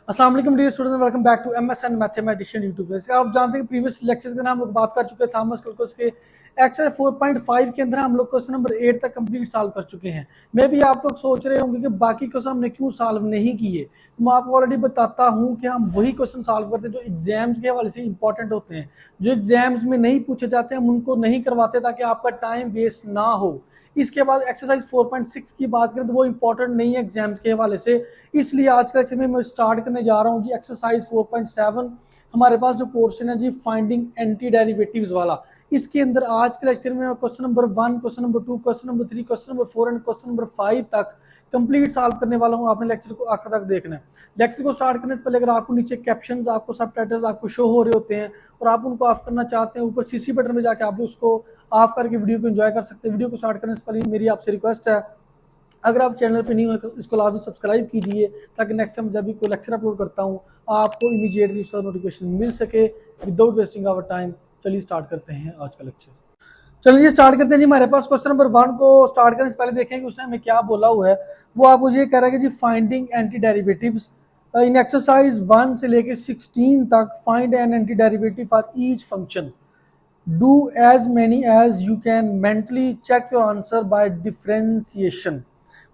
अस्सलाम वालेकुम dear students, welcome back to MSN mathematician YouTube पे। जैसे आप जानते हैं कि प्रीवियस लेक्चर्स के अंदर हम लोग बात कर चुके हैं थॉमस कैलकुलस के एक्सरसाइज 4.5 के अंदर हम लोग क्वेश्चन नंबर 8 तक कंप्लीट सॉल्व कर चुके हैं। मे भी आप लोग सोच रहे होंगे कि बाकी क्वेश्चन हमने क्यों सॉल्व नहीं किए, तो मैं आपको ऑलरेडी बताता हूं कि हम वही क्वेश्चन सॉल्व करते हैं जो एग्जाम्स के हवाले से इंपॉर्टेंट होते हैं, जो एग्जाम्स में नहीं पूछे जाते हैं हम उनको नहीं करवाते ताकि आपका टाइम वेस्ट ना हो। इसके बाद एक्सरसाइज 4.6 की बात करें तो वो इंपॉर्टेंट नहीं है एग्जाम्स के हवाले से, इसलिए आज का लेक्चर में मैं स्टार्ट करने जा रहा हूँ जी एक्सरसाइज 4.7। हमारे पास जो पोर्शन है जी फाइंडिंग एंटी डेरिवेटिव्स वाला, इसके अंदर आज के लेक्चर में question number 1, question number 2, question number 3, question number 4 and question number 5 तक कंप्लीट सॉल्व करने वाला हूं। आपने लेक्चर को आखिर तक देखना है। लेक्चर को स्टार्ट करने से पहले अगर आपको नीचे कैप्शंस, आपको सब टाइटल्स आपको शो हो रहे होते हैं और आप उनको ऑफ करना चाहते हैं, ऊपर सीसी बटन में जाके आप उसको ऑफ करके वीडियो को एंजॉय कर सकते हैं। वीडियो को स्टार्ट करने से पहले मेरी आपसे रिक्वेस्ट है, अगर आप चैनल पे नहीं हो तो इसको लाजमी सब्सक्राइब कीजिए ताकि नेक्स्ट टाइम जब भी कोई लेक्चर अपलोड करता हूँ आपको इमीडिएटली उसका नोटिफिकेशन मिल सके विदाउट वेस्टिंग आवर टाइम। चलिए स्टार्ट करते हैं आज का लेक्चर। चलिए स्टार्ट करते हैं जी। हमारे पास क्वेश्चन नंबर 1 को स्टार्ट करने से पहले देखें कि उसने हमें क्या बोला हुआ है। वो आपको ये कह रहा है कि जी finding anti derivatives in exercise 1 से लेकर 16 तक, find an anti derivative for each function, do as many as you can, mentally check your answer by differentiation.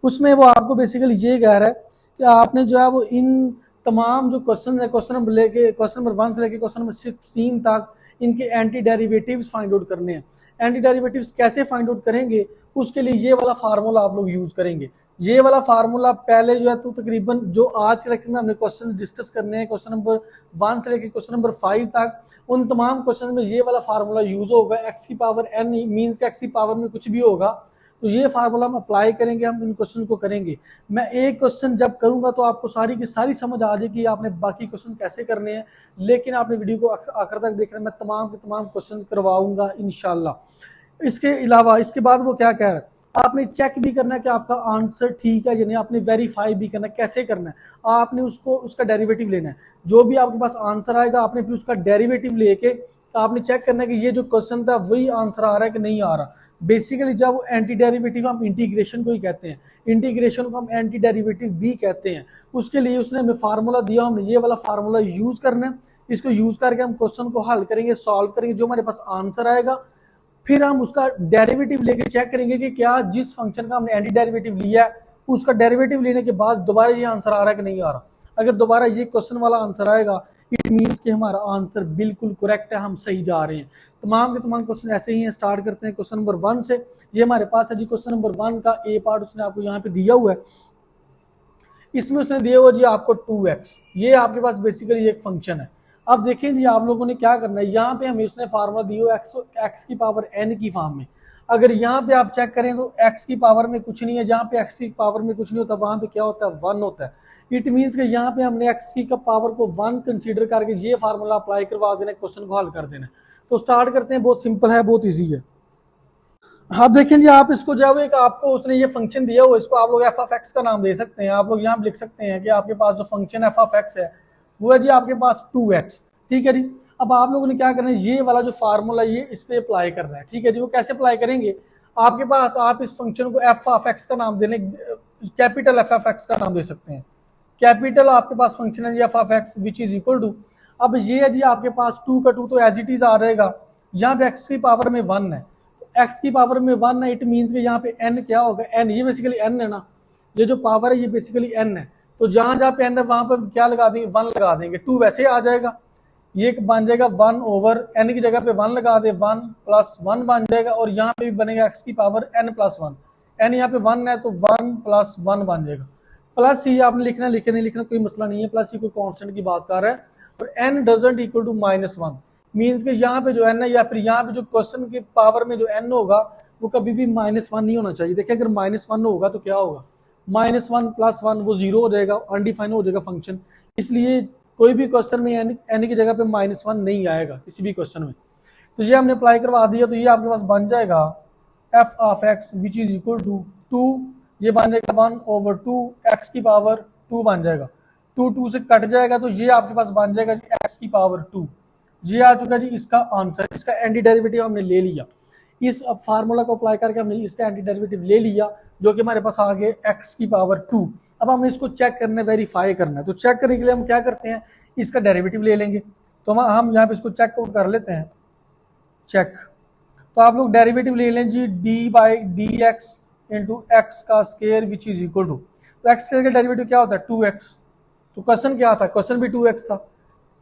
उसमें वो आपको बेसिकली ये कह रहा है कि आपने जो है वो इन तमाम जो क्वेश्चन है, क्वेश्चन नंबर 1 से लेके क्वेश्चन नंबर 16 तक, इनके एंटी डेरिवेटिव्स फाइंड आउट करने हैं। एंटी डेरिवेटिव्स कैसे फाइंड आउट करेंगे, उसके लिए ये वाला फार्मूला आप लोग यूज करेंगे। ये वाला फार्मूला पहले जो है तो तकरीबन जो आज के लेक्चर में हमने क्वेश्चन डिस्कस करने हैं, क्वेश्चन नंबर 1 से लेकर क्वेश्चन नंबर 5 तक, उन तमाम क्वेश्चन में ये वाला फार्मूला यूज होगा। एक्स की पावर एन मीन्स का एक्स की पावर में कुछ भी होगा तो ये फार्मूला हम अप्लाई करेंगे, हम इन क्वेश्चन को करेंगे। मैं एक क्वेश्चन जब करूंगा तो आपको सारी की सारी समझ आ जाएगी आपने बाकी क्वेश्चन कैसे करने हैं, लेकिन आपने वीडियो को आखिर तक देखना। मैं तमाम के तमाम क्वेश्चन करवाऊंगा इंशाल्लाह। इसके अलावा इसके बाद वो क्या कह रहा है, आपने चेक भी करना है कि आपका आंसर ठीक है या नहीं, आपने वेरीफाई भी करना है। कैसे करना है, आपने उसका डेरिवेटिव लेना है। जो भी आपके पास आंसर आएगा आपने फिर उसका डेरिवेटिव लेके आपने चेक करना है कि ये जो क्वेश्चन था वही आंसर आ रहा है कि नहीं आ रहा। बेसिकली जब वो एंटी डेरिवेटिव, हम इंटीग्रेशन को ही कहते हैं, इंटीग्रेशन को हम एंटी डेरिवेटिव भी कहते हैं। उसके लिए उसने हमें फार्मूला दिया, हमने ये वाला फार्मूला यूज करना है। इसको यूज करके हम क्वेश्चन को हल करेंगे, सॉल्व करेंगे। जो हमारे पास आंसर आएगा फिर हम उसका डेरिवेटिव लेके चेक करेंगे कि क्या जिस फंक्शन का हमने एंटी डेरिवेटिव लिया है उसका डेरिवेटिव लेने के बाद दोबारा ये आंसर आ रहा है कि नहीं आ रहा। अगर दोबारा ये क्वेश्चन वाला आंसर आएगा इट मीन्स कि हमारा आंसर बिल्कुल करेक्ट है, हम सही जा रहे हैं। तमाम के तमाम क्वेश्चन ऐसे ही हैं। स्टार्ट करते हैं क्वेश्चन नंबर 1 से। ये हमारे पास है जी क्वेश्चन नंबर 1 का ए पार्ट उसने आपको यहाँ पे दिया हुआ है। इसमें उसने दिया हुआ जी आपको 2x, ये आपके पास बेसिकली एक फंक्शन है। अब देखें जी आप लोगों ने क्या करना है, यहाँ पे हमें उसने फार्मूला दिया हुआ एक्स की पावर एन की फॉर्म में। अगर यहाँ पे आप चेक करें तो एक्स की पावर में कुछ नहीं है, जहाँ पे एक्स की पावर में कुछ नहीं होता वहां पे क्या होता है, 1 होता है। इट मीन्स कि यहाँ पे हमने एक्स की पावर को 1 कंसीडर करके ये फार्मूला अप्लाई करवा देना, क्वेश्चन को हल कर देना। तो स्टार्ट करते हैं, बहुत सिंपल है, बहुत ईजी है। आप देखें जी, आप इसको जो है एक आपको उसने ये फंक्शन दिया हुआ, इसको आप लोग एफ ऑफ एक्स का नाम दे सकते हैं। आप लोग यहाँ लिख सकते हैं कि आपके पास जो फंक्शन एफ ऑफ एक्स है वो है जी आपके पास 2x, ठीक है जी। अब आप लोगों ने क्या करना है, ये वाला जो फार्मूला ये इस पे अप्लाई करना है, ठीक है जी। वो कैसे अप्लाई करेंगे, आपके पास आप इस फंक्शन को एफ ऑफ एक्स का नाम देने, कैपिटल एफ ऑफ एक्स का नाम दे सकते हैं। कैपिटल आपके पास फंक्शन है जी f of x which is equal to, अब ये है जी आपके पास 2 का 2 तो एज इट इज आ रहेगा। यहाँ पे एक्स की पावर में 1 है, एक्स की पावर में 1 है, इट मीन्स कि यहाँ पे n क्या होगा, n, ये बेसिकली n है ना, ये जो पावर है ये बेसिकली n है। तो जहां जहां पे n है वहां पर क्या लगा देंगे, 1 लगा देंगे। 2 वैसे आ जाएगा, ये बन जाएगा 1 ओवर n की जगह पे 1 लगा दे, 1 प्लस 1 बन जाएगा। और यहाँ पे भी बनेगा x की पावर n प्लस 1, n यहाँ पे 1 है तो 1 प्लस 1 बन जाएगा। प्लस ये आपने लिखना, लिखे नहीं लिखना कोई मसला नहीं है, प्लस ये कोई कॉन्स्टेंट की बात कर रहा है। और n doesn't equal to -1 means कि यहाँ पे जो n है या फिर यहाँ पे जो क्वेश्चन की पावर में जो n होगा वो कभी भी -1 नहीं होना चाहिए। देखिए अगर -1 होगा तो क्या होगा, -1 प्लस 1 वो 0 हो जाएगा, अनडिफाइन हो जाएगा फंक्शन। इसलिए कोई भी क्वेश्चन में n की जगह पे -1 नहीं आएगा किसी भी क्वेश्चन में। तो ये हमने अप्लाई करवा दिया, तो ये आपके पास बन जाएगा F of x which is equal to 2, ये बन जाएगा 1 ओवर 2, एक्स की पावर 2 बन जाएगा। 2 से कट जाएगा तो ये आपके पास बन जाएगा एक्स की पावर 2। ये आ चुका जी इसका आंसर। इसका एंटी डेरिवेटिव हमने ले लिया, इस फार्मूला को अप्लाई करके हमने इसका एंटी डेरिवेटिव ले लिया। जो कि हमारे पास आ गए x की पावर 2। अब हमें इसको चेक करना है, वेरीफाई करना है। तो चेक करने के लिए हम क्या करते हैं, इसका डेरिवेटिव ले लेंगे। तो हम यहाँ पे इसको चेक आउट कर लेते हैं, चेक। तो आप लोग डेरिवेटिव ले लें जी, d by d x into x का square which is equal to, तो एक्स स्केयर का डेरिवेटिव क्या होता है 2x। तो क्वेश्चन क्या था, क्वेश्चन भी 2x था,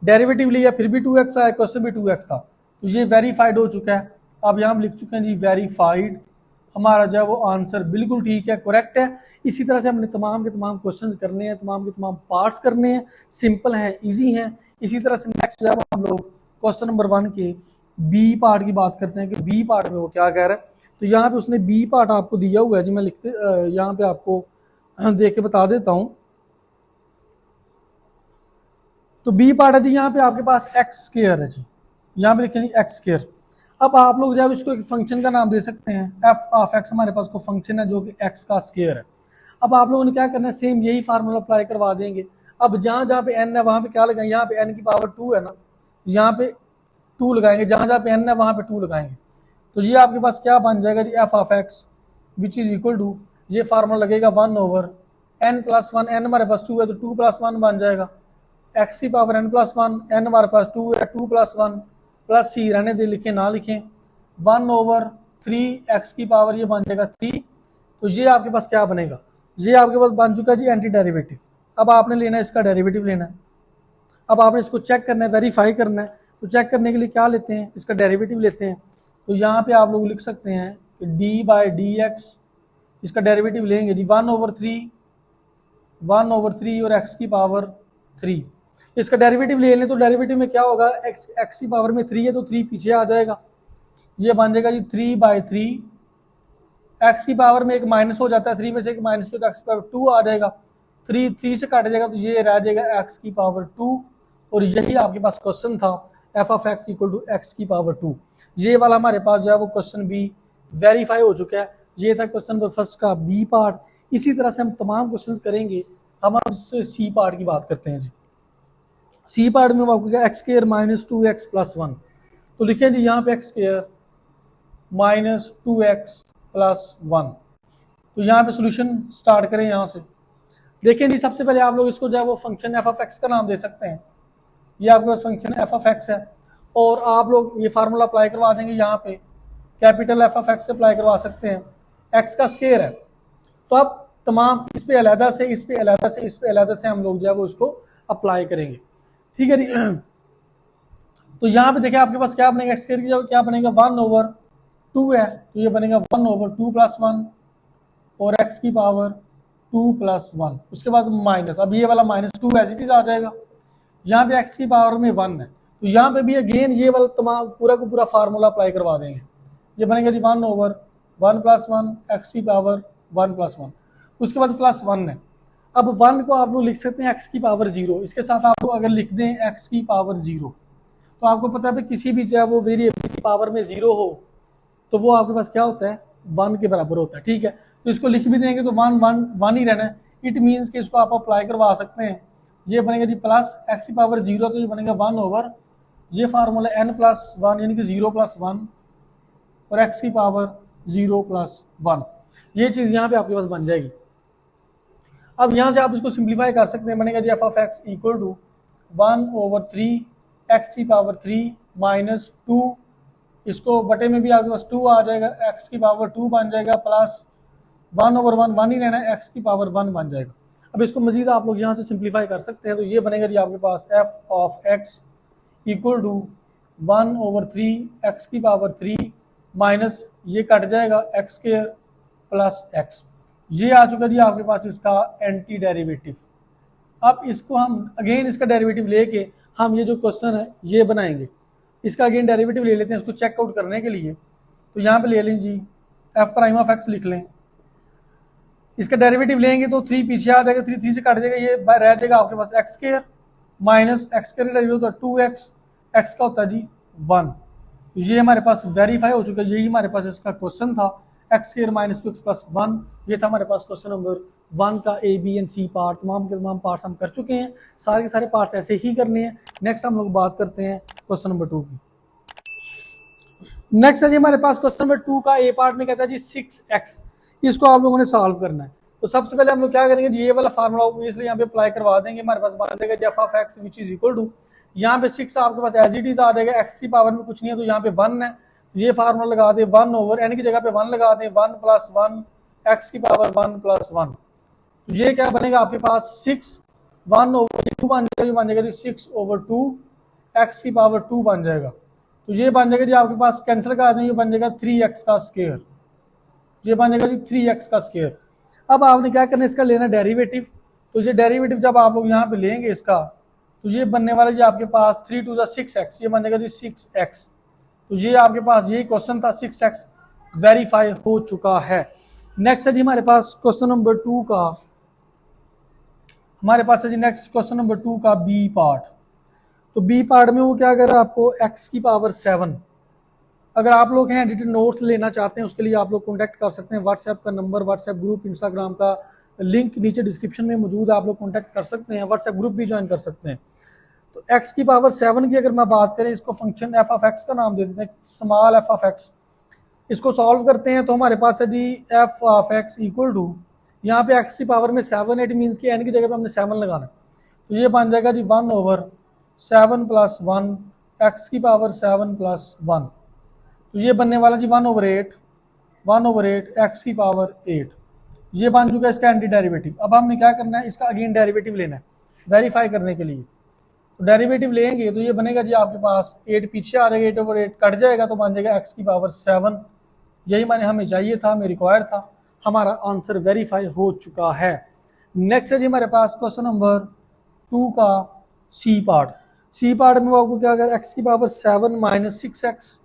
डेरिवेटिव लिया फिर भी 2x आया, क्वेश्चन भी 2x था। तो ये वेरीफाइड हो चुका है। अब यहाँ हम लिख चुके हैं जी वेरीफाइड, हमारा जो है वो आंसर बिल्कुल ठीक है, करेक्ट है। इसी तरह से हमने तमाम के तमाम क्वेश्चन करने हैं, तमाम के तमाम पार्ट्स करने हैं, सिंपल हैं, ईजी हैं। इसी तरह से नेक्स्ट जो है हम लोग क्वेश्चन नंबर 1 के बी पार्ट की बात करते हैं कि बी पार्ट में वो क्या कह रहा है। तो यहाँ पे उसने बी पार्ट आपको दिया हुआ है जी, मैं लिखते यहाँ पे आपको देख के बता देता हूँ। तो बी पार्ट है जी, यहाँ पे आपके पास एक्स स्क्वायर है जी, यहाँ पे लिखेंगे एक्स स्क्वायर। अब आप लोग जब इसको एक फंक्शन का नाम दे सकते हैं, एफ ऑफ एक्स हमारे पास को फंक्शन है जो कि एक्स का स्क्वायर है। अब आप लोगों ने क्या करना है, सेम यही फार्मूला अप्लाई करवा देंगे। अब जहाँ जहाँ पे एन है वहाँ पे क्या लगाएंगे, यहाँ पे एन की पावर 2 है ना, यहाँ पे 2 लगाएंगे, जहाँ जहाँ पे एन है वहाँ पे 2 लगाएंगे। तो ये आपके पास क्या बन जाएगा जी, f of x which is equal to, ये फार्मूला लगेगा 1 ओवर एन प्लस 1, एन हमारे पास 2 है तो 2 प्लस 1 बन जाएगा, एक्स की पावर एन प्लस 1, एन हमारे पास 2 है, 2 प्लस 1 प्लस सी रहने दे, लिखें ना लिखें, 1 ओवर 3 एक्स की पावर ये बन जाएगा 3। तो ये आपके पास क्या बनेगा, ये आपके पास बन चुका है जी एंटी डेरिवेटिव। अब आपने लेना है इसका डेरिवेटिव लेना है। अब आपने इसको चेक करना है, वेरीफाई करना है। तो चेक करने के लिए क्या लेते हैं, इसका डेरिवेटिव लेते हैं। तो यहाँ पे आप लोग लिख सकते हैं कि डी बाई डी एक्स, इसका डेरिवेटिव लेंगे जी 1 ओवर 3 और एक्स की पावर 3, इसका डेरिवेटिव ले लें। तो डेरिवेटिव में क्या होगा, एक्स की पावर में 3 है तो 3 पीछे आ जाएगा, ये बन जाएगा जी 3/3। एक्स की पावर में एक माइनस हो जाता है, 3 में से एक माइनस किया तो एक्स की पावर 2 आ जाएगा, 3 से काट जाएगा तो ये रह जाएगा एक्स की पावर 2। और यही आपके पास क्वेश्चन था, F of x equal to x की पावर 2। ये वाला हमारे पास जो है वो क्वेश्चन भी वेरीफाई हो चुका है। ये था क्वेश्चन नंबर फर्स्ट का बी पार्ट। इसी तरह से हम तमाम क्वेश्चन करेंगे। हम अब सी पार्ट की बात करते हैं जी। सी पार्ट में आपको क्या, x square minus 2x plus 1। तो लिखें जी यहाँ पे x square minus 2x plus 1। तो यहाँ पे सोल्यूशन स्टार्ट करें यहाँ से। देखें जी, सबसे पहले आप लोग इसको जो है वो फंक्शन एफ ऑफ एक्स का नाम दे सकते हैं। ये आपके पास फंक्शन एफ ऑफ एक्स है और आप लोग ये फार्मूला अप्लाई करवा देंगे, यहाँ पे कैपिटल एफ ऑफ एक्स से अप्लाई करवा सकते हैं, एक्स का स्क्वायर है। तो अब तमाम इस पे अलहदा से, इस पे अलहदा से, इस पे अलहदा से हम लोग जो है वो इसको अप्लाई करेंगे, ठीक है जी। तो यहाँ पे देखिए आपके पास क्या बनेगा, एक्स स्क्वायर की जगह क्या बनेगा 1 ओवर 2 है तो ये बनेगा 1 ओवर 2 प्लस 1 और एक्स की पावर 2 प्लस 1, उसके बाद माइनस, अब ये वाला माइनस 2 एज इट इज आ जाएगा। यहाँ पे एक्स की पावर में 1 है तो यहाँ पे भी अगेन ये वाला तमाम पूरा को पूरा फार्मूला अप्लाई करवा देंगे। ये बनेगा जी 1 ओवर 1 प्लस 1 एक्स की पावर 1 प्लस 1, उसके बाद प्लस 1 है। अब 1 को आप लोग लिख सकते हैं एक्स की पावर 0, इसके साथ आप लोग अगर लिख दें एक्स की पावर 0 तो आपको पता है किसी भी जो है वो वेरिएबल की पावर में 0 हो तो वो आपके पास क्या होता है 1 के बराबर होता है, ठीक है। तो इसको लिख भी देंगे तो 1 ही रहना है। इट मीन्स कि इसको आप अप्लाई करवा सकते हैं। ये बनेगा जी प्लस एक्स की पावर 0 तो ये बनेगा 1 ओवर, ये फार्मूला n प्लस 1 यानी कि 0 प्लस 1 और एक्स की पावर 0 प्लस 1, ये चीज़ यहाँ पे आपके पास बन जाएगी। अब यहाँ से आप इसको सिंप्लीफाई कर सकते हैं, बनेगा जी f of x equal to 1 over 3 x की पावर 3 माइनस 2, इसको बटे में भी आपके पास 2 आ जाएगा, एक्स की पावर 2 बन जाएगा प्लस 1 ओवर 1 ही रहना है, एक्स की पावर 1 बन जाएगा। अब इसको मजीद आप लोग यहाँ से सिंप्लीफाई कर सकते हैं। तो ये बनेगा जी आपके पास f of x equal to 1 over 3 x की पावर 3 माइनस ये कट जाएगा एक्स स्क्वायर प्लस एक्स, ये आ चुका जी आपके पास इसका एंटी डेरिवेटिव। अब इसको हम अगेन इसका डेरिवेटिव लेके हम ये जो क्वेश्चन है ये बनाएंगे। इसका अगेन डेरिवेटिव ले लेते हैं इसको चेकआउट करने के लिए। तो यहाँ पे ले लें जी एफ प्राइम ऑफ एक्स लिख लें, इसका डेरिवेटिव लेंगे तो 3 पीछे आ जाएगा, 3 से काट जाएगा, ये रह जाएगा आपके पास x square minus x square का डेरिवेटिव होता है 2x, एक्स का होता है जी 1। तो ये हमारे पास वेरीफाई हो चुका है, यही हमारे पास इसका क्वेश्चन था, x square minus 2x plus 1। ये था हमारे पास क्वेश्चन नंबर 1 का A B and C part. तमाम के तमाम पार्ट्स हम कर चुके हैं, सारे के सारे पार्ट्स ऐसे ही करने हैं। नेक्स्ट हम लोग बात करते हैं क्वेश्चन नंबर 2 की। नेक्स्ट है जी हमारे पास क्वेश्चन नंबर 2 का ए पार्ट में कहता है जी 6x, इसको आप लोगों ने सॉल्व करना है। तो सबसे पहले हम लोग क्या करेंगे, ये वाला फार्मूला ऑब्वियसली यहाँ पे अप्लाई करवा देंगे। हमारे पास बन जाएगा F of x which is equal to, यहाँ पे 6 आपके पास एज इट इज आ जाएगा, एक्स की पावर में कुछ नहीं है तो यहाँ पे 1 है, ये फार्मूला लगा दे 1 ओवर एन की जगह पे 1 लगा दें, 1 प्लस 1 एक्स की पावर 1 प्लस 1। तो ये क्या बनेगा आपके पास 6 1 ओवर 2 बन जाएगा जी 6 ओवर 2 एक्स की पावर 2 बन जाएगा। तो ये बन जाएगा जी आपके पास, कैंसिल कर दें, ये बन जाएगा 3x का स्क्वायर, ये बन जाएगा जी 3x का स्क्वायर। अब आपने क्या करना है, इसका लेना डेरिवेटिव। तो ये डेरिवेटिव जब आप लोग यहाँ पे लेंगे इसका, तो ये बनने वाला जी आपके पास 3 टू 6x, ये बन जाएगा जी 6x। तो ये आपके पास यही क्वेश्चन था, 6x वेरीफाई हो चुका है। नेक्स्ट है जी हमारे पास क्वेश्चन नंबर 2 का, हमारे पास है जी नेक्स्ट क्वेश्चन नंबर 2 का बी पार्ट। तो बी पार्ट में वो क्या कर रहा है आपको, x की पावर 7। अगर आप लोग हैं एडिटेड नोट्स लेना चाहते हैं उसके लिए आप लोग कॉन्टैक्ट कर सकते हैं, व्हाट्सएप का नंबर, व्हाट्सएप ग्रुप, इंस्टाग्राम का लिंक नीचे डिस्क्रिप्शन में मौजूद है, आप लोग कॉन्टैक्ट कर सकते हैं, व्हाट्सएप ग्रुप भी ज्वाइन कर सकते हैं। तो x की पावर 7 की अगर मैं बात करें, इसको फंक्शन एफ ऑफ एक्स का नाम दे देते हैं, स्मॉल एफ ऑफ एक्स। इसको सॉल्व करते हैं तो हमारे पास है जी f of x equal to, यहाँ पे x की पावर में 7, इट मीन्स कि n की जगह पे हमने 7 लगाना है। तो ये बन जाएगा जी 1 ओवर 7 प्लस 1 एक्स की पावर 7 प्लस 1। तो ये बनने वाला जी 1 ओवर 8 एक्स की पावर 8। ये बन चुका है इसका एंटी डेरिवेटिव। अब हमने क्या करना है, इसका अगेन डेरिवेटिव लेना है वेरीफाई करने के लिए। तो डेरिवेटिव लेंगे तो ये बनेगा जी आपके पास 8 पीछे आ जाएगा, 8 ओवर 8 कट जाएगा तो बन जाएगा एक्स की पावर 7। यही मैंने हमें चाहिए था, हमें रिक्वायर था, हमारा आंसर वेरीफाई हो चुका है। नेक्स्ट है जी हमारे पास क्वेश्चन नंबर 2 का सी पार्ट। सी पार्ट में वो आपको क्या कर, एक्स की पावर 7 माइनस 6x,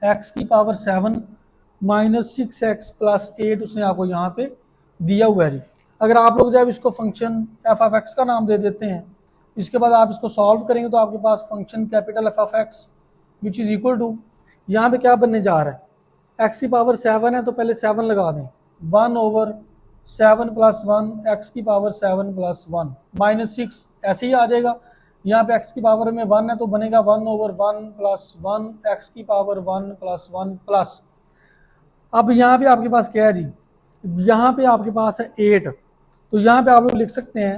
एक्स की पावर 7 माइनस 6x प्लस 8 उसने आपको यहाँ पे दिया हुआ है जी। अगर आप लोग जब इसको फंक्शन एफ ऑफ एक्स का नाम दे देते हैं, इसके बाद आप इसको सॉल्व करेंगे तो आपके पास function capital f of x which is equal to, यहाँ पे क्या बनने जा रहा है, एक्स की पावर 7 है तो पहले 7 लगा दें, 1 ओवर 7 प्लस 1 एक्स की पावर 7 प्लस 1 माइनस 6 ऐसे ही आ जाएगा। यहाँ पे x की पावर में 1 है तो बनेगा 1 ओवर 1 प्लस 1 एक्स की पावर 1 प्लस 1 प्लस। अब यहाँ पे आपके पास क्या है जी, यहाँ पे आपके पास है 8, तो यहाँ पे आप लोग लिख सकते हैं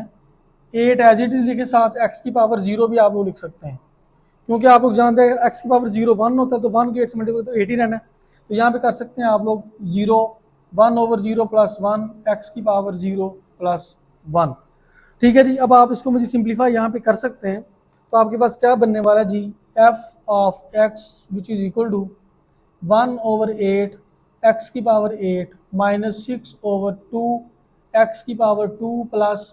8 एज इट इज लिखे, साथ x की पावर 0 भी आप लोग लिख सकते हैं, क्योंकि आप लोग जानते हैं x की पावर 0 1 होता है तो 1 के 8 से मल्टीप्लाई तो 8 ही रहना है। तो यहाँ पे कर सकते हैं आप लोग 0 1 ओवर 0 प्लस 1 एक्स की पावर 0 प्लस 1। ठीक है जी। अब आप इसको मुझे सिंप्लीफाई यहाँ पे कर सकते हैं, तो आपके पास क्या बनने वाला है जी, f of x which is equal to 1 over 8 x की पावर 8 माइनस 6 ओवर 2 एक्स की पावर 2 प्लस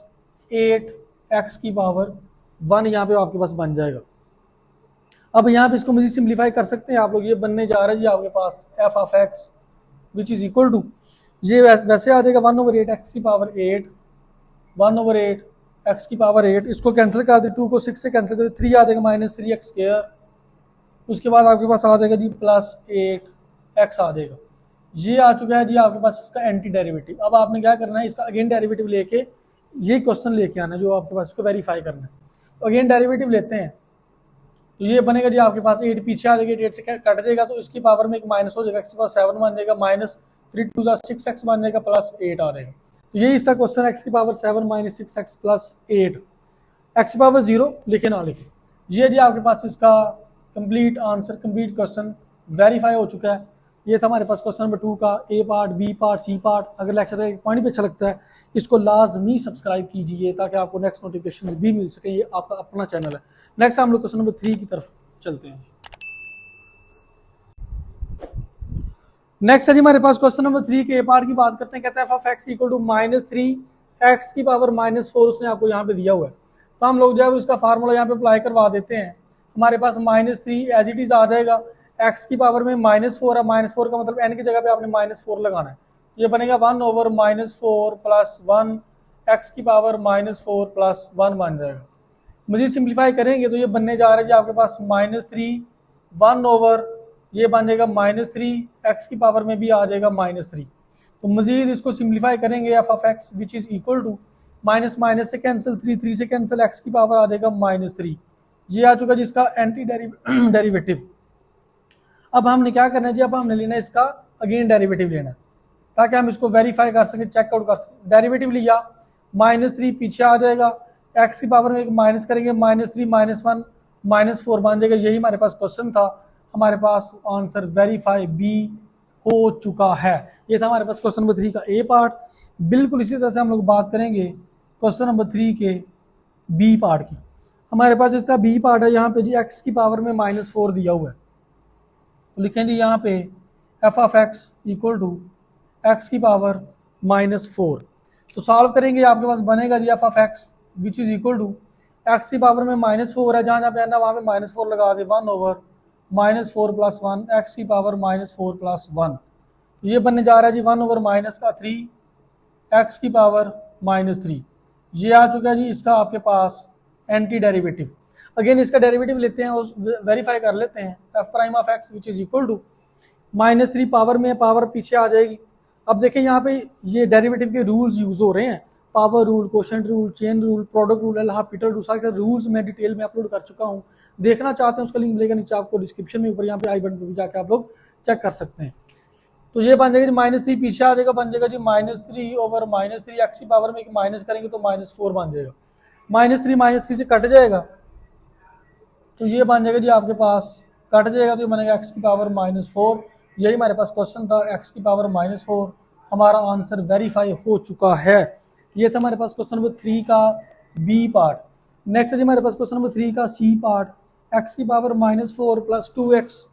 8 एक्स की पावर 1, यहाँ पे आपके पास बन जाएगा। अब यहाँ पे इसको मुझे सिंप्लीफाई कर सकते हैं आप लोग, ये बनने जा रहा है जी आपके पास f of x which is equal to, ये वैसे आ जाएगा 1 ओवर 8 एक्स की पावर 8, 1 ओवर 8 एक्स की पावर 8, इसको कैंसिल कर दे, 2 को 6 से कैंसिल कर दे, 3 आ जाएगा माइनस 3x स्क्वायर, उसके बाद आपके पास आ जाएगा जी प्लस 8x आ जाएगा। ये आ चुका है जी आपके पास इसका एंटी डेरिवेटिव। अब आपने क्या करना है, इसका अगेन डेरिवेटिव लेके ये क्वेश्चन लेके आना है जो आपके पास, इसको वेरीफाई करना है। तो अगेन डेरिवेटिव लेते हैं तो ये बनेगा जी आपके पास 8 पीछे आ जाएगा, 8 से कट जाएगा तो इसकी पावर में एक माइनस हो जाएगा, एक्स के पास 7 बन जाएगा, माइनस 3 टू 6x बन जाएगा, प्लस 8 आ जाएगा। तो यही इसका क्वेश्चन, एक्स की power 7 minus 6x plus 8, x की पावर 0 लिखे ना लिखे। ये जी आपके पास इसका complete answer, complete question verify हो चुका है। ये था हमारे पास क्वेश्चन नंबर 2 का A part, B part, C part. अगर लेक्चर का पॉइंट भी अच्छा लगता है इसको लाजमी सब्सक्राइब कीजिए ताकि आपको नेक्स्ट नोटिफिकेशन भी मिल सके। ये आपका अपना चैनल है। नेक्स्ट हम लोग क्वेश्चन नंबर 3 की तरफ चलते हैं। नेक्स्ट है जी हमारे पास क्वेश्चन नंबर 3 के ए पार्ट की बात करते हैं। कहता है F of x equal to -3 x की पावर -4 उसने आपको यहाँ पे दिया हुआ है। तो हम लोग जो है उसका फार्मूला यहाँ पे अप्लाई करवा देते हैं। हमारे पास -3 एज इट इज आ जाएगा, एक्स की पावर में -4 है, -4 का मतलब एन की जगह पे आपने -4 लगाना है। ये बनेगा 1 ओवर -4 प्लस 1 एक्स की पावर -4 प्लस 1 बन जाएगा। मजीद सिंप्लीफाई करेंगे तो ये बनने जा रहा है जी आपके पास -3 1 ओवर, ये बन जाएगा -3 एक्स की पावर में भी आ जाएगा -3। तो मजीद इसको सिंप्लीफाई करेंगे F of x which is equal to minus minus से कैंसिल, 3 से कैंसिल, एक्स की पावर आ जाएगा -3। ये आ चुका जिसका एंटी डेरिवेटिव। अब हमने क्या करना है जी, अब हमने लेना है इसका अगेन डेरिवेटिव लेना है ताकि हम इसको वेरीफाई कर सकें, चेकआउट कर सकें। डेरिवेटिव लिया, -3 पीछे आ जाएगा, एक्स की पावर में एक माइनस करेंगे, -3 -1 -4 बन जाएगा। यही हमारे पास क्वेश्चन था, हमारे पास आंसर वेरीफाई बी हो चुका है। ये था हमारे पास क्वेश्चन नंबर 3 का ए पार्ट। बिल्कुल इसी तरह से हम लोग बात करेंगे क्वेश्चन नंबर 3 के बी पार्ट की। हमारे पास इसका बी पार्ट है, यहाँ पे जी एक्स की पावर में -4 दिया हुआ है, तो लिखें जी यहाँ पे f of x equal to x की पावर -4। तो सॉल्व करेंगे, आपके पास बनेगा जी f of x which is equal to x की पावर में -4 है, जहाँ जहाँ पे है ना वहाँ पे -4 लगा दे, 1/-4 + 1 एक्स की पावर -4 + 1। तो ये बनने जा रहा है जी 1/-3 एक्स की पावर -3। ये आ चुका है जी इसका आपके पास एंटी डेरिवेटिव। अगेन इसका डेरिवेटिव लेते हैं और वेरीफाई कर लेते हैं। F prime of x which is equal to -3 power में, पावर पीछे आ जाएगी। अब देखें यहाँ पे ये डेरिवेटिव के रूल्स यूज हो रहे हैं, power rule, quotient rule, chain rule, product rule, L'Hopital rule, सारे रूल्स मैं डिटेल में अपलोड कर चुका हूँ। देखना चाहते हैं उसका लिंक मिलेगा नीचे आपको डिस्क्रिप्शन में, ऊपर यहाँ पे आई बटन पर भी जाकर आप लोग चेक कर सकते हैं। तो ये बन जाएगा जी -3 पीछे आ जाएगा, बन जाएगा जी -3/-3 एक्स की पावर में एक माइनस करेंगे तो -4 बन जाएगा, -3 से कट जाएगा, तो ये बन जाएगा जी आपके पास कट जाएगा, तो ये बनेगा एक्स की पावर -4। यही हमारे पास क्वेश्चन था, एक्स की पावर -4। हमारा आंसर वेरीफाई हो चुका है। ये था हमारे पास क्वेश्चन नंबर 3 का बी पार्ट। नेक्स्ट है जी हमारे पास क्वेश्चन नंबर 3 का सी पार्ट, एक्स की पावर -4 + 2x।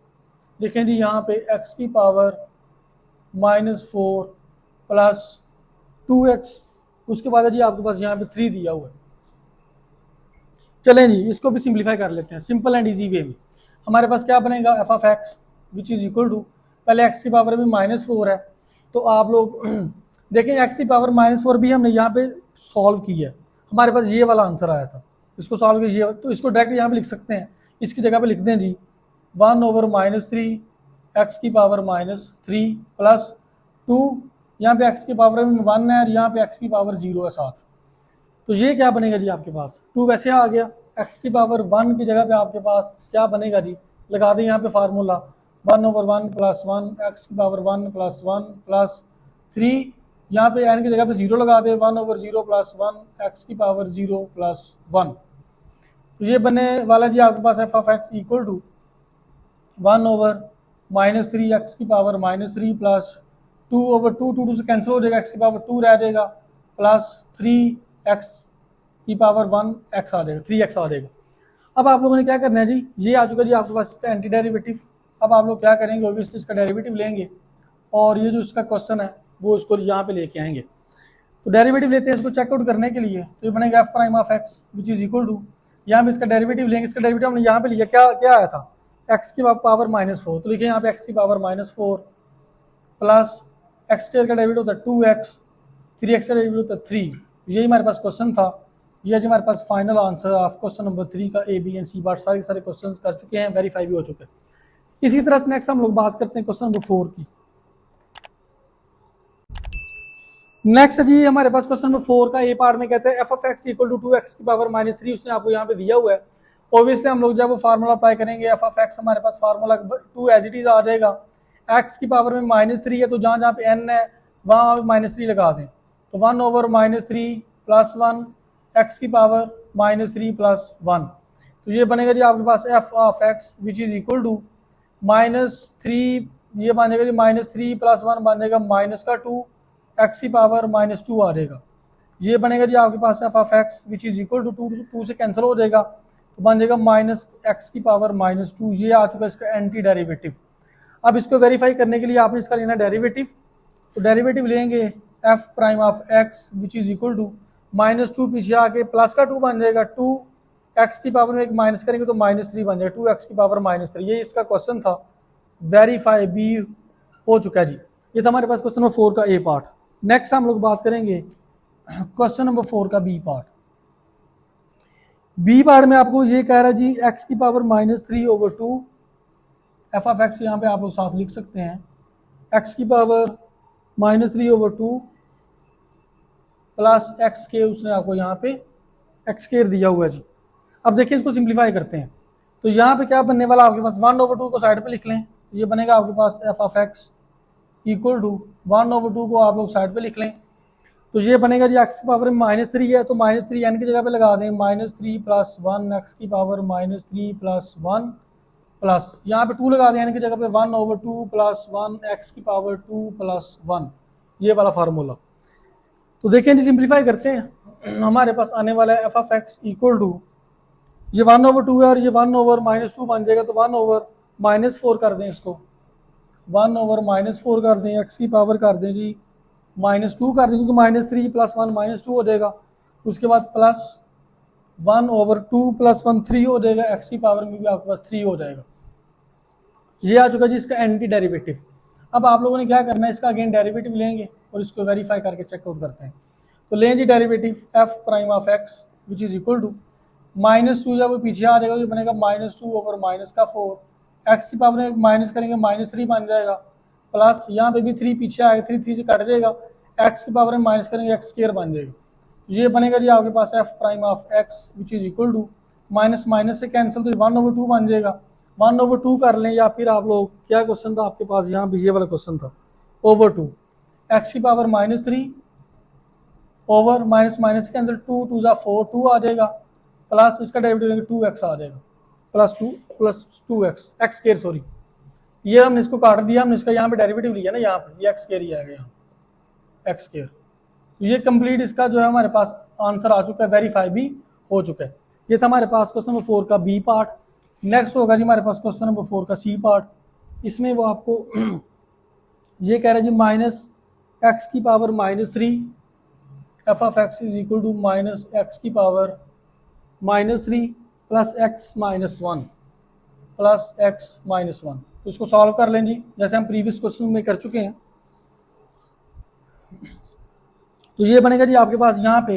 देखें जी यहाँ पे एक्स की पावर -4 + 2x, उसके बाद है जी आपके पास यहाँ पे 3 दिया हुआ है। चलें जी इसको भी सिंप्लीफाई कर लेते हैं सिंपल एंड इजी वे में। हमारे पास क्या बनेगा, F of x which is equal to, पहले एक्स की पावर में -4 है, तो आप लोग देखें एक्स की पावर -4 भी हमने यहाँ पे सॉल्व की है, हमारे पास ये वाला आंसर आया था, इसको सॉल्व कीजिए। तो इसको डायरेक्ट यहाँ पे लिख सकते हैं, इसकी जगह पे लिख दें जी 1/-3 एक्स की पावर -3 + 2, यहाँ पे एक्स की पावर में 1 है और यहाँ पे एक्स की पावर 0 है साथ। तो ये क्या बनेगा जी आपके पास 2 वैसे आ गया, एक्स की पावर 1 की जगह पे आपके पास क्या बनेगा जी, लगा दें यहाँ पे फार्मूला 1/1 + 1 एक्स की पावर 1 + 1 + 3, यहाँ पे एन की जगह पे 0 लगा दे 1/0 + 1 एक्स की पावर 0 + 1। तो ये बने वाला जी आपके पास f of x equal to 1/-3 x की पावर -3 + 2/2, 2 से कैंसिल हो जाएगा, एक्स की पावर 2 रह जाएगा, +3 एक्स की पावर 1 एक्स आ जाएगा, 3x आ जाएगा। अब आप लोगों ने क्या करना है जी, ये आ चुका जी आपके पास इसका एंटी डेरिवेटिव। अब आप लोग क्या करेंगे, ऑब्वियसली इसका डेरिवेटिव लेंगे और ये जो इसका क्वेश्चन है वो इसको यहाँ पे लेके आएंगे। तो डेरिवेटिव लेते हैं इसको चेकआउट करने के लिए, तो ये बनेगा F prime of x which is equal to, यहाँ पे इसका डेरिवेटिव लेंगे। इसका डेरिवेटिव हमने यहाँ पे लिया, क्या क्या आया था, एक्स की पावर -4, तो लिखिए यहाँ पे एक्स की पावर -4 प्लस एक्स स्क्वायर का डेरिवेटिव होता है 2x, 3x का डेरिवेटिव होता है 3। यही हमारे पास क्वेश्चन था। ये जी हमारे पास final answer of question number 3 का A B and C part सारे क्वेश्चन कर चुके हैं, वेरीफाई भी हो चुके हैं। इसी तरह से नेक्स्ट हम लोग बात करते हैं क्वेश्चन नंबर 4 की। नेक्स्ट जी हमारे पास क्वेश्चन नंबर 4 का ए पार्ट में कहते हैं f of x equal to 2x की पावर -3, उसने आपको यहाँ पे दिया हुआ है। ऑब्वियसली हम लोग जब वो फार्मूला अप्लाई करेंगे, एफ ऑफ एक्स हमारे पास फार्मूला 2 एज इट इज आ जाएगा। एक्स की पावर में -3 है, तो जहाँ जहाँ पे n है वहाँ -3 लगा दें, तो 1/-3 + 1 एक्स की पावर -3 + 1। तो ये बनेगा जी आपके पास f of x which is equal to -3, ये बनेगा जी -3 + 1 बनेगा -2 एक्स की पावर -2 आ जाएगा। ये बनेगा जी आपके पास f of x which is equal to 2 से कैंसिल हो जाएगा, तो बन जाएगा -x की पावर -2। ये आ चुका है इसका एंटी डेरिवेटिव। अब इसको वेरीफाई करने के लिए आपने इसका लेना डेरिवेटिव, तो डेरिवेटिव लेंगे f prime of x which is equal to -2 पीछे आके प्लस का 2 बन जाएगा, 2 एक्स की पावर में एक माइनस करेंगे तो -3 बन जाएगा, 2 एक्स की पावर -3। ये इसका क्वेश्चन था, वेरीफाई भी हो चुका है जी। ये था हमारे पास क्वेश्चन नंबर 4 का ए पार्ट। नेक्स्ट हम लोग बात करेंगे क्वेश्चन नंबर 4 का बी पार्ट। बी पार्ट में आपको ये कह रहा है जी एक्स की पावर -3/2, एफ ऑफ एक्स यहाँ पे आप लोग साथ लिख सकते हैं, एक्स की पावर -3/2 प्लस एक्स के, उसने आपको यहाँ पे एक्स केयर दिया हुआ है जी। अब देखिए इसको सिंप्लीफाई करते हैं, तो यहाँ पे क्या बनने वाला आपके पास 1/2 को साइड पे लिख लें, ये बनेगा आपके पास f of x equal to 1/2 को आप लोग साइड पे लिख लें। तो ये बनेगा जी एक्स की पावर में -3 है, तो -3 एन की जगह पे लगा दें, -3 + 1 एक्स की पावर -3 + 1 प्लस यहाँ पे 2 लगा दें एन की जगह पे 1/2 + 1 एक्स की पावर 2 + 1, ये वाला फार्मूला। तो देखें जी सिंप्लीफाई करते हैं, हमारे पास आने वाला है F of x equal to, ये 1/2 है और ये 1/-2 बन जाएगा, तो 1/-4 कर दें इसको, 1/-4 कर दें, एक्स की पावर कर दें जी -2 कर दें, क्योंकि -3 + 1 -2 हो जाएगा। उसके बाद प्लस 1/2 + 1 3 हो जाएगा, एक्स की पावर में भी आपके पास 3 हो जाएगा। ये आ चुका जी इसका एंटी डेरिवेटिव। अब आप लोगों ने क्या करना है, इसका अगेन डेरिवेटिव लेंगे और इसको वेरीफाई करके चेकआउट करते हैं। तो लें जी derivative f prime of x which is equal to -2, जब वो पीछे आ जाएगा तो बनेगा -2/-4, एक्स की पावर में माइनस करेंगे -3 बन जाएगा, प्लस यहाँ पे भी 3 पीछे आएगा, 3 से कट जाएगा, एक्स की पावर में माइनस करेंगे x² बन जाएगा। ये बनेगा जी आपके पास f prime of x which is equal to minus से कैंसिल, तो 1/2 बन जाएगा, 1/2 कर लें, या फिर आप लोग क्या क्वेश्चन था आपके पास, यहाँ भी ये वाला क्वेश्चन था, /2 एक्स की पावर -3 ओवर माइनस कैंसिल, 2 2 4 2 आ जाएगा, प्लस इसका डेरिवेटिव 2x आ जाएगा, +2 x² सॉरी, ये हमने इसको काट दिया, हमने इसका यहाँ पे डेरिवेटिव लिया ना, यहाँ पे ये x² ही आएगा, यहाँ x²। तो ये कंप्लीट इसका जो है हमारे पास आंसर आ चुका है, वेरीफाई भी हो चुका है। ये था हमारे पास क्वेश्चन नंबर 4 का बी पार्ट। नेक्स्ट होगा जी हमारे पास क्वेश्चन नंबर 4 का सी पार्ट। इसमें वो आपको ये कह रहे हैं जी -x की power -3 f of x is equal to -x की पावर -3 + x - 1 + x - 1। तो इसको सॉल्व कर लें जी, जैसे हम प्रीवियस क्वेश्चन में कर चुके हैं। तो ये बनेगा जी आपके पास यहाँ पे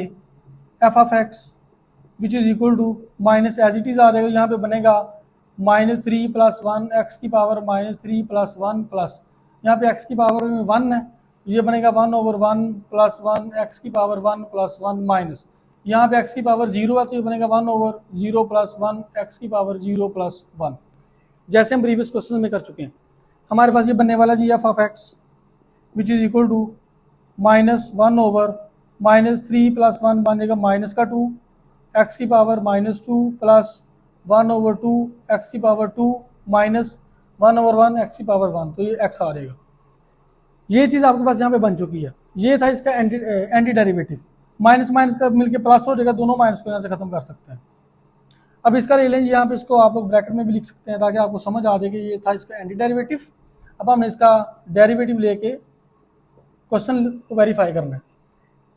f of x which is equal to minus as it is आ जाएगा, यहाँ पे बनेगा -3 + 1 एक्स की पावर -3 + 1 प्लस यहाँ पे एक्स की पावर में 1 है, तो ये बनेगा 1/1 + 1 एक्स की पावर 1 + 1 माइनस यहाँ पे एक्स की पावर 0 है, तो ये बनेगा 1/0 + 1 एक्स की पावर 0 + 1, जैसे हम प्रीवियस क्वेश्चन में कर चुके हैं। हमारे पास ये बनने वाला जी f of x which is equal to -1/-3 + 1 बन जाएगा -2 एक्स की पावर -2 प्लस 1/2 एक्स की पावर 2 माइनस 1/1 एक्स की पावर 1, तो ये एक्स आ जाएगा। ये चीज़ आपके पास यहाँ पे बन चुकी है। ये था इसका एंटी डेरिवेटिव, माइनस माइनस का मिलके प्लस हो जाएगा, दोनों माइनस को यहाँ से खत्म कर सकते हैं। अब इसका ले लें यहाँ पे, इसको आप लोग ब्रैकेट में भी लिख सकते हैं ताकि आपको समझ आ जाए कि ये था इसका एंटी डेरिवेटिव। अब हमने इसका डेरिवेटिव लेके क्वेश्चन को वेरीफाई करना है।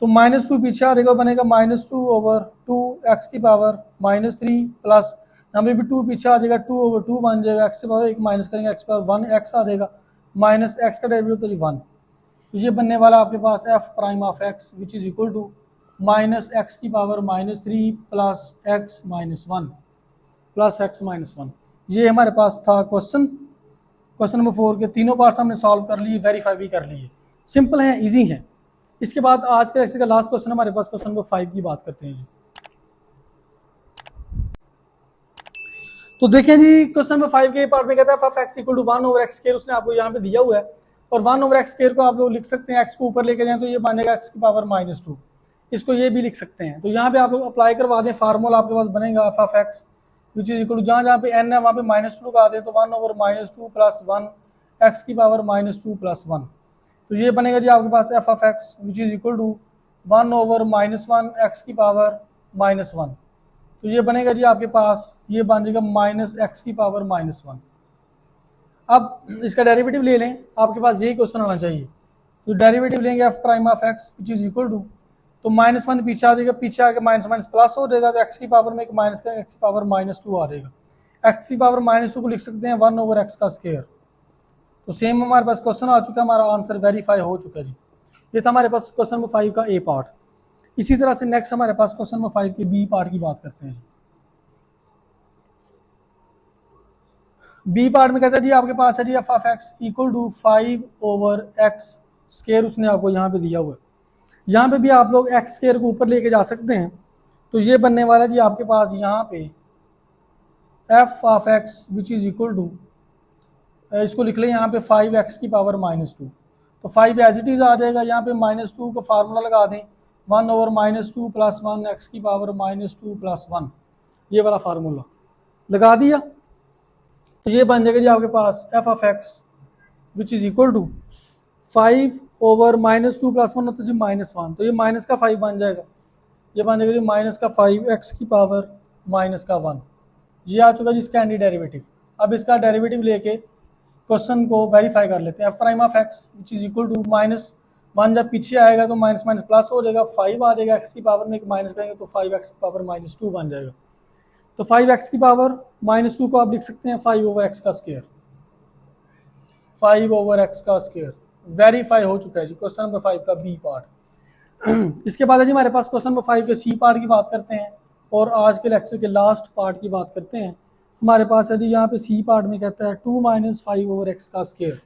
तो -2 पीछे आ जाएगा, बनेगा -2/2 एक्स की पावर -3 प्लस यहाँ पे भी 2 पीछे आ जाएगा, 2/2 बन जाएगा, एक्स की पावर 1 माइनस करेंगे, एक्स की पावर 1 एक्स आ जाएगा, माइनस एक्स का डेरिवेटिव तो 1। तो ये बनने वाला आपके पास f prime of x which is equal to -x की power -3 plus x - 1 plus x - 1। ये हमारे पास था क्वेश्चन नंबर 4 के तीनों पार्ट्स हमने सॉल्व कर लिए, वेरीफाई भी कर लिए, सिंपल है, इजी है। इसके बाद आज के लेक्चर का लास्ट क्वेश्चन हमारे पास क्वेश्चन नंबर 5 की बात करते हैं जी। तो देखें जी क्वेश्चन नंबर 5 के पार्ट में कहता है F of x equal to 1/x², उसने आपको यहाँ पे दिया हुआ है, और 1/x² को आप लोग लिख सकते हैं, एक्स को ऊपर लेके जाएं तो ये बन जाएगा एक्स की पावर -2, इसको ये भी लिख सकते हैं। तो यहाँ पे आप लोग अप्लाई करवा दें, फार्मूला आपके पास बनेगा F of x which is equal to जहाँ जहाँ पे n है वहाँ पे -2 लगा दें, तो 1/-2 + 1 एक्स की पावर -2 + 1। तो ये बनेगा जी आपके पास f of x which is equal to 1/-1 x की पावर -1। तो ये बनेगा जी आपके पास, ये बन जाएगा -x की पावर -1। अब इसका डेरिवेटिव ले लें, आपके पास यही क्वेश्चन आना चाहिए। तो डेरिवेटिव लेंगे f prime of x which is equal to, तो -1 पीछे आ जाएगा, पीछे आके माइनस माइनस प्लस हो जाएगा, तो एक्स की पावर में एक माइनस का एक्स की पावर -2 आ जाएगा। एक्स की पावर -2 को लिख सकते हैं 1/x²। तो सेम हमारे पास क्वेश्चन आ चुका है, हमारा आंसर वेरीफाई हो चुका है जी। ये था हमारे पास क्वेश्चन नंबर 5 का ए पार्ट। इसी तरह से नेक्स्ट हमारे पास क्वेश्चन नंबर 5 के बी पार्ट की बात करते हैं। बी पार्ट में कहता है जी आपके पास है जी f of x equal to 5/x², उसने आपको यहाँ पे दिया हुआ है। यहाँ पे भी आप लोग x² को ऊपर लेके जा सकते हैं। तो ये बनने वाला जी आपके पास यहाँ पे f of x which is equal to, इसको लिख लें यहाँ पे 5x की पावर -2। तो 5 एज इट इज आ जाएगा। यहाँ पे -2 का फार्मूला लगा दें, 1/-2 + 1 x की पावर -2 + 1, ये वाला फार्मूला लगा दिया। तो ये बन जाएगा जी आपके पास f(x) which is equal to 5 over -2 + 1 होता है जी -1, तो ये माइनस का 5 बन जाएगा। ये बन जाएगा जी माइनस का 5 x की पावर -1। ये आ चुका जी इसका एंटी डेरिवेटिव। अब इसका डेरिवेटिव लेके क्वेश्चन को वेरीफाई कर लेते हैं। f(x) which is equal to -1 जब पीछे आएगा तो माइनस माइनस प्लस हो जाएगा, 5 आ जाएगा, x की पावर में एक माइनस करेंगे तो 5x की पावर -2 बन जाएगा। तो 5x की पावर -2 को आप लिख सकते हैं 5/x का स्क्वायर, 5/x का स्क्वायर। वेरीफाई हो चुका है जी क्वेश्चन नंबर 5 का बी पार्ट। इसके बाद है जी हमारे पास क्वेश्चन नंबर 5 के सी पार्ट की बात करते हैं और आज के लेक्चर के लास्ट पार्ट की बात करते हैं। हमारे पास है जी यहाँ पे सी पार्ट में कहता है 2 - 5/x का स्क्वायर,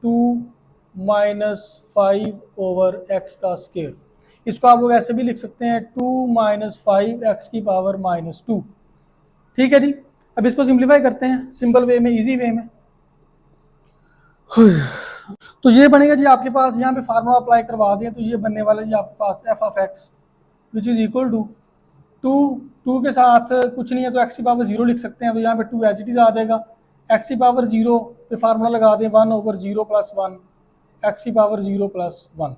2 - 5/x का स्क्वायर। इसको आप लोग ऐसे भी लिख सकते हैं 2 - 5x की पावर -2। ठीक है जी। अब इसको सिंप्लीफाई करते हैं सिंपल वे में, इजी वे में। तो ये बनेगा जी आपके पास, यहाँ पे फार्मूला अप्लाई करवा दें तो ये बनने वाला जी आपके पास f(x) which is equal to 2 के साथ कुछ नहीं है तो x की पावर 0 लिख सकते हैं, तो यहाँ पे 2 एज इट इज आ जाएगा। x की पावर 0 पे फार्मूला लगा दें 1/0 + 1 x की पावर 0 + 1।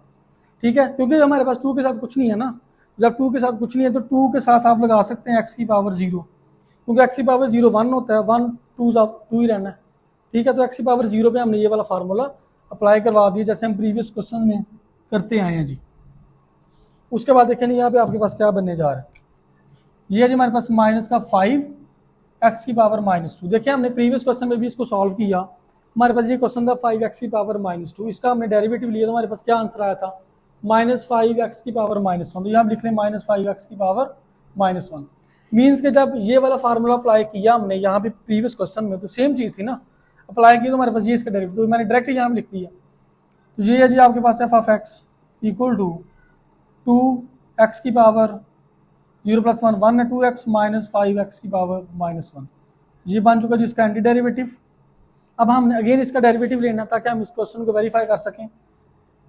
ठीक है, क्योंकि हमारे पास 2 के साथ कुछ नहीं है ना, जब 2 के साथ कुछ नहीं है तो 2 के साथ आप लगा सकते हैं x की पावर 0, क्योंकि x की पावर 0 1 होता है, 1 2 ही रहना है। ठीक है, तो x की पावर 0 पे हमने ये वाला फार्मूला अप्लाई करवा दिया जैसे हम प्रीवियस क्वेश्चन में करते आए हैं जी। उसके बाद देखें यहाँ पे आपके पास क्या बनने जा रहा है, ये है जी हमारे पास -5x की पावर -2। देखिए हमने प्रीवियस क्वेश्चन में भी इसको सॉल्व किया, हमारे पास ये क्वेश्चन था 5x की पावर -2, इसका हमने डेरिवेटिव लिया तो हमारे पास क्या आंसर आया था -5x की पावर -1। तो यहाँ लिख लें -5x की पावर -1। मीन्स के जब ये वाला फार्मूला अप्लाई किया हमने यहाँ पे प्रीवियस क्वेश्चन में तो सेम चीज़ थी ना, अप्लाई किया तो हमारे पास ये इसका डेरिवेटिव, तो मैंने डायरेक्ट यहाँ पे लिख दिया। तो ये है जी आपके पास f(x) इक्वल टू 2x की पावर 0 + 1 1 है, 2x - 5x की पावर -1। ये बन चुका जिसका एंटी डेरिवेटिव। अब हम अगेन इसका डेरिवेटिव लेना ताकि हम इस क्वेश्चन को वेरीफाई कर सकें।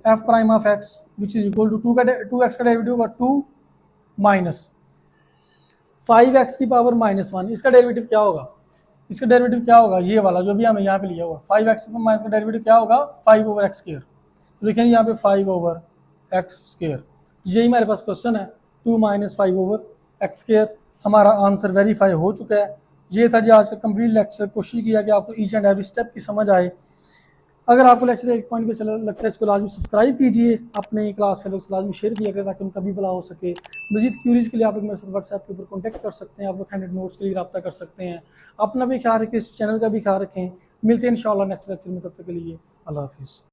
f(x) which is equal to 2x का डेरिवेटिव होगा 2 - 5x की पावर -1। इसका डेरिवेटिव क्या होगा, इसका डेरिवेटिव क्या होगा, ये वाला जो भी हमें यहाँ पे लिया हुआ 5x माइनस का डेरिवेटिव क्या होगा 5/x²। तो देखें यहाँ पे 5/x², यही हमारे पास क्वेश्चन है 2 - 5/x²। हमारा आंसर वेरीफाई हो चुका है। ये था जी आज का कंप्लीट लेक्चर। कोशिश किया कि आपको ईच एंड एवरी स्टेप की समझ आए। अगर आपको लेक्चर एक पॉइंट पे चला लगता है इसको लाजमी सब्सक्राइब कीजिए, अपने क्लास फेलोज से लाजमी शेयर किया करें ताकि उनका भी भला हो सके। मजीद क्यूरीज के लिए आप लोग मेरे साथ व्हाट्सएप के ऊपर कॉन्टैक्ट कर सकते हैं, आप लोग हैंडेड नोट्स के लिए रब्ता कर सकते हैं। अपना भी ख्याल रखें, इस चैनल का भी ख्याल रखें। मिलते हैं इंशाल्लाह नेक्स्ट लेक्चर में, तब तक के लिए अल्लाह हाफिज़।